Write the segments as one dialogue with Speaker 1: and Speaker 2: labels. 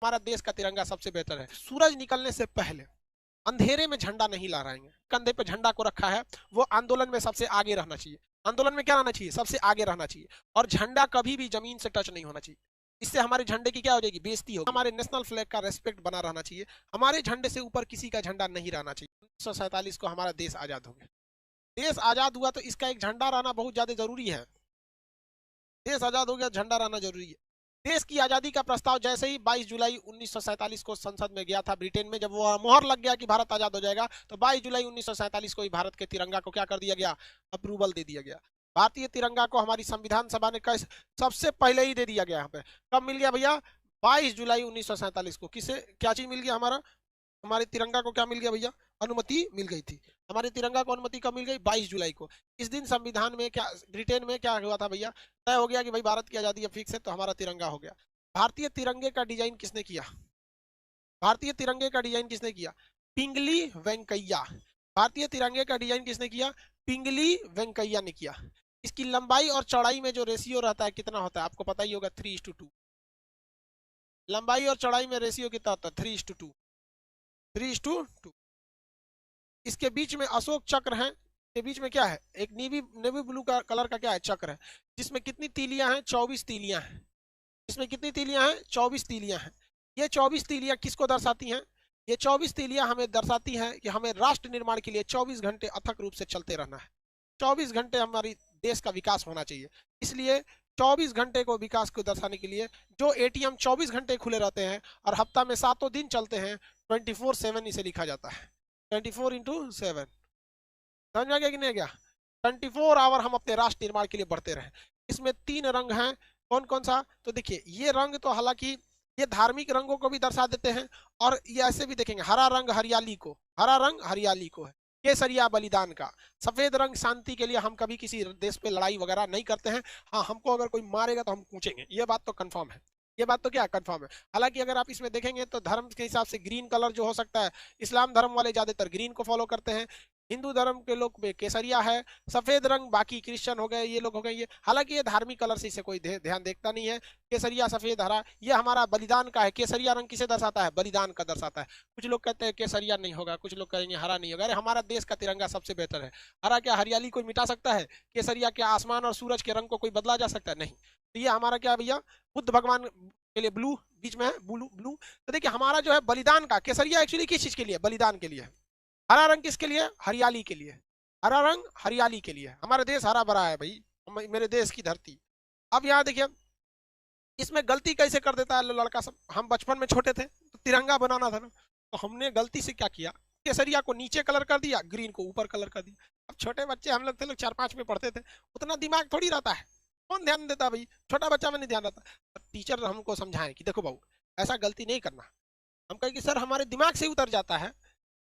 Speaker 1: हमारा देश का तिरंगा सबसे बेहतर है। सूरज निकलने से पहले अंधेरे में झंडा नहीं लहराएंगे, कंधे पे झंडा को रखा है, वो आंदोलन में सबसे आगे रहना चाहिए। आंदोलन में क्या रहना चाहिए? सबसे आगे रहना चाहिए। और झंडा कभी भी जमीन से टच नहीं होना चाहिए, इससे हमारे झंडे की क्या हो जाएगी? बेइज्जती होगी। हमारे नेशनल फ्लैग का रेस्पेक्ट बना रहना चाहिए, हमारे झंडे से ऊपर किसी का झंडा नहीं रहना चाहिए। 1947 को हमारा देश आजाद हो गया। देश आजाद हुआ तो इसका एक झंडा रहना बहुत ज्यादा जरूरी है। देश आजाद हो गया, झंडा रहना जरूरी है। देश की आजादी का प्रस्ताव जैसे ही 22 जुलाई 1947 को संसद में गया था ब्रिटेन में, जब वो मोहर लग गया कि भारत आजाद हो जाएगा, तो 22 जुलाई 1947 को ही भारत के तिरंगा को क्या कर दिया गया? अप्रूवल दे दिया गया। भारतीय तिरंगा को हमारी संविधान सभा ने सबसे पहले ही दे दिया गया। यहाँ पे कब मिल गया भैया? 22 जुलाई 1947 को। किसे क्या चीज मिल गया? हमारे तिरंगा को क्या मिल गया भैया? अनुमति मिल गई थी। हमारे तिरंगा को अनुमति कब मिल गई? 22 जुलाई को। इस दिन संविधान में क्या, ब्रिटेन में क्या हुआ था भैया? तय हो गया कि भाई भारत की आजादी अब फिक्स है, तो हमारा तिरंगा हो गया। भारतीय तिरंगे का डिजाइन किसने किया? भारतीय तिरंगे का डिजाइन किसने किया? पिंगली वेंकैया। भारतीय तिरंगे का डिजाइन किसने किया? पिंगली वेंकैया ने किया। इसकी लंबाई और चौड़ाई में जो रेशियो रहता है कितना होता है? आपको पता ही होगा, 3:2। लंबाई और चौड़ाई में रेशियो कितना होता है? 3:2। 3:2। इसके बीच में अशोक चक्र है, के बीच में क्या है? एक नेवी ब्लू का कलर का क्या है? चक्र है, जिसमें कितनी तीलियां हैं? 24 तीलियां हैं। इसमें कितनी तीलियां हैं? 24 तीलियां हैं। ये 24 तीलियां किसको दर्शाती हैं? ये 24 तीलियां हमें दर्शाती हैं कि हमें राष्ट्र निर्माण के लिए 24 घंटे अथक रूप से चलते रहना है। 24 घंटे हमारी देश का विकास होना चाहिए। इसलिए 24 घंटे को विकास को दर्शाने के लिए जो एटीएम 24 घंटे खुले रहते हैं और हफ्ता में 7 दिन चलते हैं, 24/7 इसे लिखा जाता है। 24/7। समझ में आ गया कि नहीं गया? 24 आवर हम अपने राष्ट्र निर्माण के लिए बढ़ते रहे। इसमें 3 रंग हैं। कौन कौन सा? तो देखिए, ये रंग तो हालांकि ये धार्मिक रंगों को भी दर्शा देते हैं, और ये ऐसे भी देखेंगे, हरा रंग हरियाली को, हरा रंग हरियाली को है, केसरिया बलिदान का, सफेद रंग शांति के लिए, हम कभी किसी देश पे लड़ाई वगैरह नहीं करते हैं। हाँ, हमको अगर कोई मारेगा तो हम पूछेंगे, ये बात तो कंफर्म है। ये बात तो क्या कंफर्म है। हालांकि अगर आप इसमें देखेंगे तो धर्म के हिसाब से ग्रीन कलर जो हो सकता है, इस्लाम धर्म वाले ज्यादातर ग्रीन को फॉलो करते हैं, हिंदू धर्म के लोग में केसरिया है, सफेद रंग बाकी क्रिश्चियन हो गए, ये लोग हो गए ये। हालांकि ये धार्मिक कलर से इसे कोई ध्यान देखता नहीं है। केसरिया, सफेद, हरा, ये हमारा बलिदान का है। केसरिया रंग किसे दर्शाता है? बलिदान का दर्शाता है। कुछ लोग कहते हैं केसरिया नहीं होगा, कुछ लोग कहेंगे हरा नहीं होगा। अरे हमारा देश का तिरंगा सबसे बेहतर है। हरा क्या हरियाली कोई मिटा सकता है? केसरिया क्या आसमान और सूरज के रंग को कोई बदला जा सकता है? नहीं। तो ये हमारा क्या भैया? बुद्ध भगवान के लिए ब्लू, बीच में है ब्लू ब्लू। तो देखिए, हमारा जो है बलिदान का, केसरिया एक्चुअली किस चीज के लिए? बलिदान के लिए। हरा रंग किसके लिए? हरियाली के लिए। हरा रंग हरियाली के लिए। हमारा देश हरा भरा है भाई, मेरे देश की धरती। अब यहाँ देखिए, इसमें गलती कैसे कर देता है लड़का सब। हम बचपन में छोटे थे तो तिरंगा बनाना था ना, तो हमने गलती से क्या किया? केसरिया को नीचे कलर कर दिया, ग्रीन को ऊपर कलर कर दिया। अब छोटे बच्चे हम लोग थे, लोग 4-5 में पढ़ते थे, उतना दिमाग थोड़ी रहता है, कौन ध्यान देता भाई? छोटा बच्चा में नहीं ध्यान रहता। टीचर हमको समझाए कि देखो बाबू, ऐसा गलती नहीं करना। हम कहे कि सर हमारे दिमाग से उतर जाता है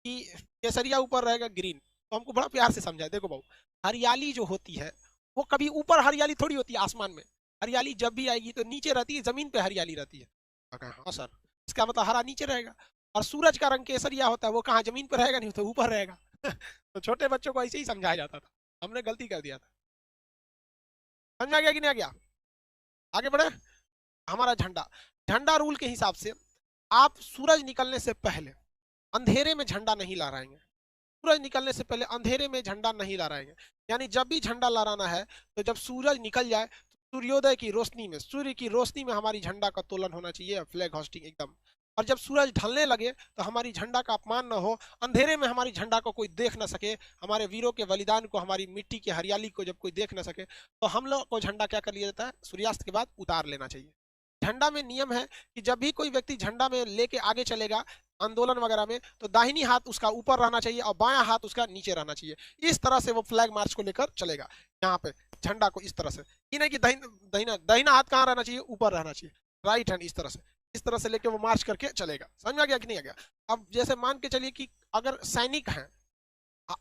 Speaker 1: कि केसरिया ऊपर रहेगा, ग्रीन। तो हमको बड़ा प्यार से समझाए, देखो बाबू, हरियाली जो होती है वो कभी ऊपर हरियाली थोड़ी होती है आसमान में। हरियाली जब भी आएगी तो नीचे रहती है, जमीन पे हरियाली रहती है। हाँ सर, इसका मतलब हरा नीचे रहेगा। और सूरज का रंग केसरिया होता है, वो कहाँ जमीन पर रहेगा? नहीं तो ऊपर रहेगा। तो छोटे बच्चों को ऐसे ही समझाया जाता था, हमने गलती कर दिया था। समझ में आ गया कि नहीं आ गया? आगे बढ़े। हमारा झंडा, झंडा रूल के हिसाब से आप सूरज निकलने से पहले अंधेरे में झंडा नहीं लहराएंगे। सूरज निकलने से पहले अंधेरे में झंडा नहीं लहराएंगे। यानी जब भी झंडा लहराना है तो जब सूरज निकल जाए, सूर्योदय की रोशनी में, सूर्य की रोशनी में हमारी झंडा का तोलन होना चाहिए, फ्लैग होस्टिंग एकदम। और जब सूरज ढलने लगे तो हमारी झंडा का अपमान न हो, अंधेरे में हमारी झंडा को कोई देख न सके, हमारे वीरों के बलिदान को, हमारी मिट्टी की हरियाली को जब कोई देख न सके, तो हम लोग को झंडा क्या कर लिया जाता है? सूर्यास्त के बाद उतार लेना चाहिए। झंडा में नियम है कि जब भी कोई व्यक्ति झंडा में लेके आगे चलेगा आंदोलन वगैरह में, तो दाहिनी हाथ उसका ऊपर रहना चाहिए और बायां हाथ उसका नीचे रहना चाहिए। इस तरह से वो फ्लैग मार्च को लेकर चलेगा। यहाँ पे झंडा को इस तरह से, ये नहीं कि दाहिना हाथ कहाँ रहना चाहिए? ऊपर रहना चाहिए। राइट हैंड इस तरह से लेके वो मार्च करके चलेगा। समझ में आ गया कि नहीं आ गया? अब जैसे मान के चलिए कि अगर सैनिक हैं,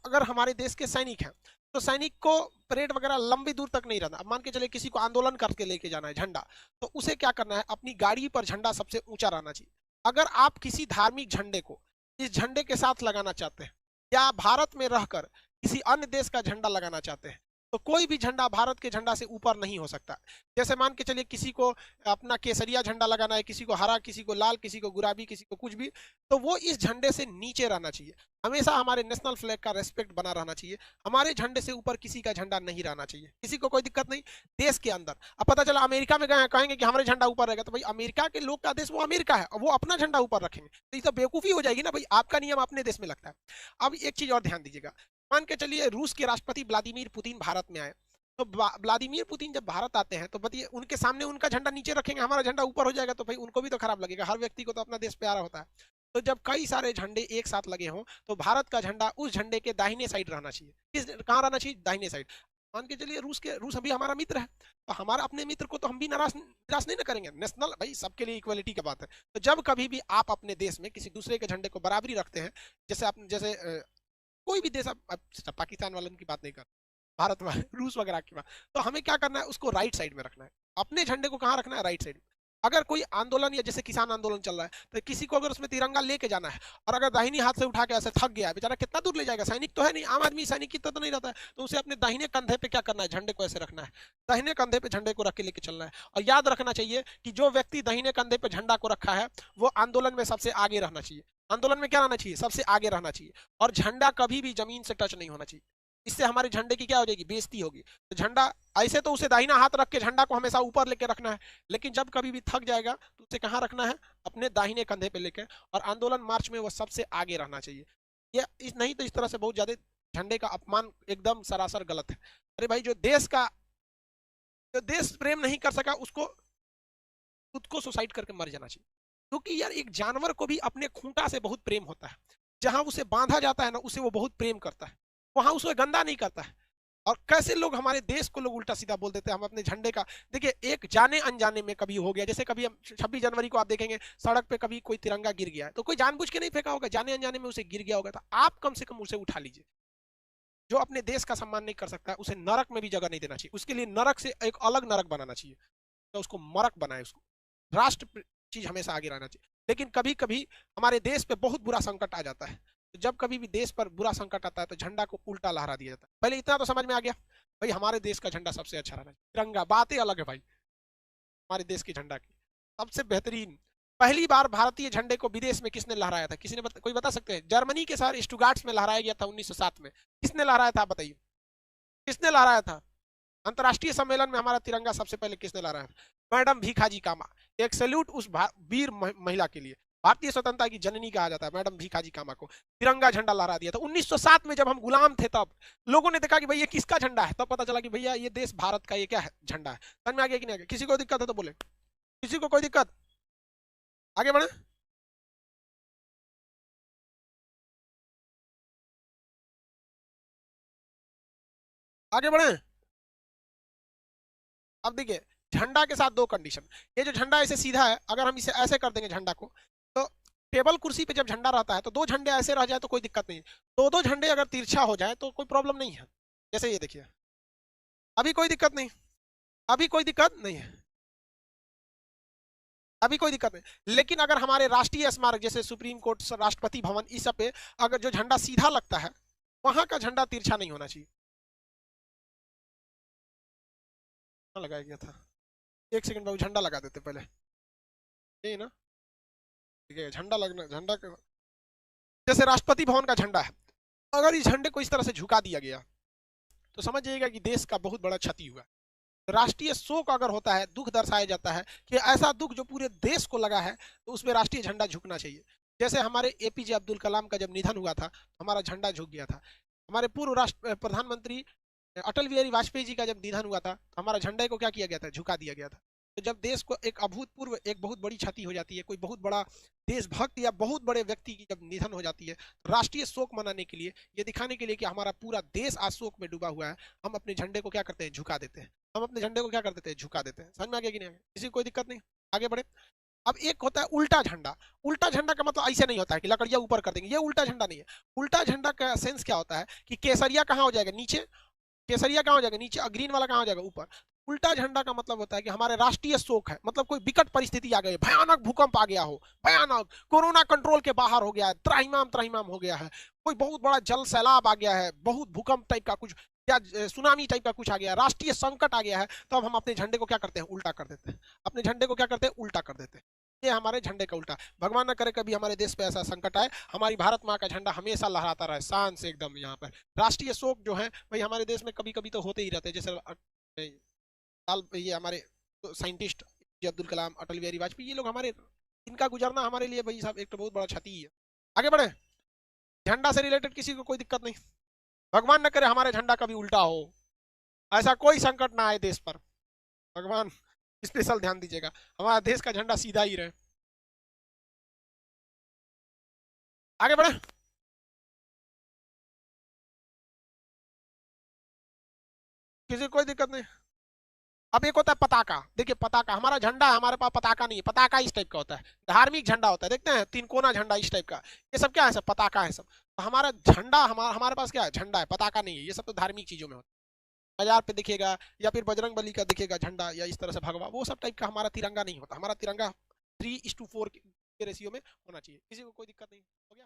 Speaker 1: अगर हमारे देश के सैनिक हैं, तो सैनिक को परेड वगैरह लंबी दूर तक नहीं रहना। अब मान के चलिए किसी को आंदोलन करके लेके जाना है झंडा, तो उसे क्या करना है? अपनी गाड़ी पर झंडा सबसे ऊंचा रहना चाहिए। अगर आप किसी धार्मिक झंडे को इस झंडे के साथ लगाना चाहते हैं, या भारत में रहकर किसी अन्य देश का झंडा लगाना चाहते हैं, तो कोई भी झंडा भारत के झंडा से ऊपर नहीं हो सकता। जैसे मान के चलिए किसी को अपना केसरिया झंडा लगाना है, किसी को हरा, किसी को लाल, किसी को गुलाबी, किसी को कुछ भी, तो वो इस झंडे से नीचे रहना चाहिए। हमेशा हमारे नेशनल फ्लैग का रेस्पेक्ट बना रहना चाहिए। हमारे झंडे से ऊपर किसी का झंडा नहीं रहना चाहिए, किसी को कोई दिक्कत नहीं। देश के अंदर अब पता चला अमेरिका में गए, कहेंगे कि हमारे झंडा ऊपर रहेगा, तो भाई अमेरिका के लोग का देश वो अमेरिका है, वो अपना झंडा ऊपर रखेंगे, तो ये तो बेवकूफी हो जाएगी ना भाई। आपका नियम अपने देश में लगता है। अब एक चीज और ध्यान दीजिएगा, मान के चलिए रूस के राष्ट्रपति व्लादिमीर पुतिन भारत में आए, तो व्लादिमीर पुतिन जब भारत आते हैं तो बताइए उनके सामने उनका झंडा नीचे रखेंगे, हमारा झंडा ऊपर हो जाएगा, तो भाई उनको भी तो खराब लगेगा। हर व्यक्ति को तो अपना देश प्यारा होता है। तो जब कई सारे झंडे एक साथ लगे हों तो भारत का झंडा उस झंडे के दाहिने साइड रहना चाहिए। किस कहाँ रहना चाहिए? दाहिने साइड। मान के चलिए रूस अभी हमारा मित्र है, तो हमारा अपने मित्र को तो हम भी निराश नहीं ना करेंगे। नेशनल भाई सबके लिए इक्वलिटी की बात है। तो जब कभी भी आप अपने देश में किसी दूसरे के झंडे को बराबरी रखते हैं, जैसे आप जैसे कोई भी देश, आप पाकिस्तान वालों की बात नहीं कर, भारत में रूस वगैरह की बात, तो हमें क्या करना है, उसको राइट साइड में रखना है। अपने झंडे को कहाँ रखना है? राइट साइड में। अगर कोई आंदोलन या जैसे किसान आंदोलन चल रहा है, तो किसी को अगर उसमें तिरंगा लेके जाना है और अगर दाहिनी हाथ से उठा के ऐसे थक गया है बेचारा, कितना दूर ले जाएगा? सैनिक तो है नहीं, आम आदमी सैनिक की तो नहीं रहता है, तो उसे अपने दाहिने कंधे पे क्या करना है? झंडे को ऐसे रखना है, दाहिने कंधे पे झंडे को रख के लेके चलना है। और याद रखना चाहिए कि जो व्यक्ति दाहिने कंधे पे झंडा को रखा है वो आंदोलन में सबसे आगे रहना चाहिए। आंदोलन में क्या रहना चाहिए? सबसे आगे रहना चाहिए। और झंडा कभी भी जमीन से टच नहीं होना चाहिए, इससे हमारे झंडे की क्या हो जाएगी? बेइज्जती होगी। तो झंडा ऐसे तो उसे दाहिना हाथ रख के झंडा को हमेशा ऊपर लेके रखना है, लेकिन जब कभी भी थक जाएगा तो उसे कहाँ रखना है? अपने दाहिने कंधे पे लेके। और आंदोलन मार्च में वो सबसे आगे रहना चाहिए। ये इस नहीं तो इस तरह से बहुत ज्यादा झंडे का अपमान एकदम सरासर गलत है। अरे भाई जो देश प्रेम नहीं कर सका उसको खुद को सुसाइड करके मर जाना चाहिए। क्योंकि यार एक जानवर को भी अपने खूंटा से बहुत प्रेम होता है, जहां उसे बांधा जाता है ना उसे वो बहुत प्रेम करता है, वहां उसे गंदा नहीं करता है। और कैसे लोग हमारे देश को लोग उल्टा सीधा बोल देते हैं। हम अपने झंडे का देखिए, एक जाने अनजाने में कभी हो गया, जैसे कभी हम 26 जनवरी को आप देखेंगे सड़क पे कभी कोई तिरंगा गिर गया है, तो कोई जानबूझ के नहीं फेंका होगा, जाने अनजाने में उसे गिर गया होगा, तो आप कम से कम उसे उठा लीजिए। जो अपने देश का सम्मान नहीं कर सकता उसे नरक में भी जगह नहीं देना चाहिए, उसके लिए नरक से एक अलग नरक बनाना चाहिए, तो उसको मरक बनाए। उसको राष्ट्र चीज हमेशा आगे रहना चाहिए। लेकिन कभी कभी हमारे देश पे बहुत बुरा संकट आ जाता है, तो जब कभी भी देश पर बुरा संकट आता है तो झंडा को उल्टा लहरा दिया जाता है। पहले इतना तो समझ में आ गया भाई, हमारे देश का झंडा सबसे अच्छा रहना चाहिए, तिरंगा बातें अलग है भाई। हमारे देश के झंडा की सबसे बेहतरीन, पहली बार भारतीय झंडे को विदेश में किसने लहराया था? किसी ने कोई बता सकते हैं? जर्मनी के शहर स्टुगार्ट्स में लहराया गया था 1907 में। किसने लहराया था बताइए, किसने लहराया था? अंतर्राष्ट्रीय सम्मेलन में हमारा तिरंगा सबसे पहले किसने लहराया था? मैडम भीखाजी कामा। एक सैल्यूट उस वीर महिला के लिए, भारतीय स्वतंत्रता की जननी कहा जाता है मैडम भीखाजी कामा को। तिरंगा झंडा लहरा दिया था 1907 में, जब हम गुलाम थे तब लोगों ने देखा कि भाई ये किसका झंडा है, तब पता चला कि भैया ये देश भारत का ये क्या है? झंडा है। समझ में आ गया कि नहीं आ गया? किसी को दिक्कत है तो बोले, किसी को कोई दिक्कत? आगे बढ़े। आगे बढ़े। अब देखिए, झंडा के साथ दो कंडीशन। ये जो झंडा ऐसे सीधा है, अगर हम इसे ऐसे कर देंगे झंडा को, तो टेबल कुर्सी पे जब झंडा रहता है तो दो झंडे ऐसे रह जाए तो कोई दिक्कत नहीं है। दो दो झंडे अगर तिरछा हो जाए तो कोई प्रॉब्लम नहीं है। जैसे ये देखिए, अभी कोई दिक्कत नहीं, अभी कोई दिक्कत नहीं है, अभी कोई दिक्कत नहीं। लेकिन अगर हमारे राष्ट्रीय स्मारक जैसे सुप्रीम कोर्ट, राष्ट्रपति भवन, इस सब पे अगर जो झंडा सीधा लगता है, वहां का झंडा तिरछा नहीं होना चाहिए। कहाँ लगाया गया था? एक सेकंड बाबू, झंडा लगा देते पहले, यही ना? ठीक है, झंडा लगना, झंडा का जैसे राष्ट्रपति भवन का झंडा है, अगर इस झंडे को इस तरह से झुका दिया गया तो समझ जाइएगा कि देश का बहुत बड़ा क्षति हुआ। राष्ट्रीय शोक अगर होता है, दुख दर्शाया जाता है कि ऐसा दुख जो पूरे देश को लगा है, तो उसमें राष्ट्रीय झंडा झुकना चाहिए। जैसे हमारे एपीजे अब्दुल कलाम का जब निधन हुआ था, हमारा झंडा झुक गया था। हमारे पूर्व राष्ट्र प्रधानमंत्री अटल बिहारी वाजपेयी जी का जब निधन हुआ था, तो हमारा झंडे को क्या किया गया था? झुका दिया गया था। तो जब देश को एक अभूतपूर्व, एक बहुत बड़ी क्षति हो जाती है, कोई बहुत बड़ा देशभक्त या बहुत बड़े व्यक्ति की जब निधन हो जाती है, तो राष्ट्रीय शोक मनाने के लिए, ये दिखाने के लिए कि हमारा पूरा देश आज शोक में डूबा हुआ है, हम अपने झंडे को क्या करते हैं? झुका देते हैं। हम अपने झंडे को क्या कर देते हैं? झुका देते हैं। समझ में आ गया कि नहीं? किसी को कोई दिक्कत नहीं? आगे बढ़े। अब एक होता है उल्टा झंडा। उल्टा झंडा का मतलब ऐसे नहीं होता है कि लकड़ियां ऊपर कर देंगे, ये उल्टा झंडा नहीं है। उल्टा झंडा का सेंस क्या होता है कि केसरिया कहाँ हो जाएगा? नीचे। केसरिया कहाँ हो जाएगा? नीचे। और ग्रीन वाला कहाँ हो जाएगा? ऊपर। उल्टा झंडा का मतलब होता है कि हमारे राष्ट्रीय शोक है, मतलब कोई विकट परिस्थिति आ गई, भयानक भूकंप आ गया हो, भयानक कोरोना कंट्रोल के बाहर हो गया है, त्राहिमाम त्राहिमाम हो गया है, कोई बहुत बड़ा जल सैलाब आ गया है, बहुत भूकंप टाइप का कुछ या सुनामी टाइप का कुछ आ गया, राष्ट्रीय संकट आ गया है, तो अब हम अपने झंडे को क्या करते हैं, उल्टा कर देते हैं। अपने झंडे को क्या करते हैं, उल्टा कर देते हैं। ये हमारे झंडे का उल्टा। भगवान न करे कभी हमारे देश पे ऐसा संकट आए, हमारी भारत माँ का झंडा हमेशा लहराता रहे शान से एकदम। यहाँ पर राष्ट्रीय शोक जो है भाई हमारे देश में कभी कभी तो होते ही रहते हैं, जैसे ये हमारे साइंटिस्ट अब्दुल कलाम, अटल बिहारी वाजपेयी, ये लोग हमारे, इनका गुजरना हमारे लिए भाई साहब एक तो बहुत बड़ा क्षति है। आगे बढ़े, झंडा से रिलेटेड किसी को कोई दिक्कत नहीं। भगवान न करे हमारे झंडा कभी उल्टा हो, ऐसा कोई संकट ना आए देश पर, भगवान स्पेशल ध्यान दीजिएगा, हमारा देश का झंडा सीधा ही रहे। आगे बढ़े, किसी को कोई दिक्कत नहीं। अब एक होता है पताका, देखिए पताका, हमारा झंडा है, हमारे पास पताका नहीं है। पताका इस टाइप का होता है, धार्मिक झंडा होता है, देखते हैं तीन कोना झंडा इस टाइप का, ये सब क्या है, सब पताका है सब। तो हमारा झंडा, हमारे पास क्या है, झंडा है, पताका नहीं है। ये सब तो धार्मिक चीजों में होता है, बाजार पे दिखेगा या फिर बजरंग बली का दिखेगा झंडा, या इस तरह से भगवा, वो सब टाइप का हमारा तिरंगा नहीं होता। हमारा तिरंगा 3:4 के रेशियो में होना चाहिए। किसी को कोई दिक्कत नहीं, हो गया।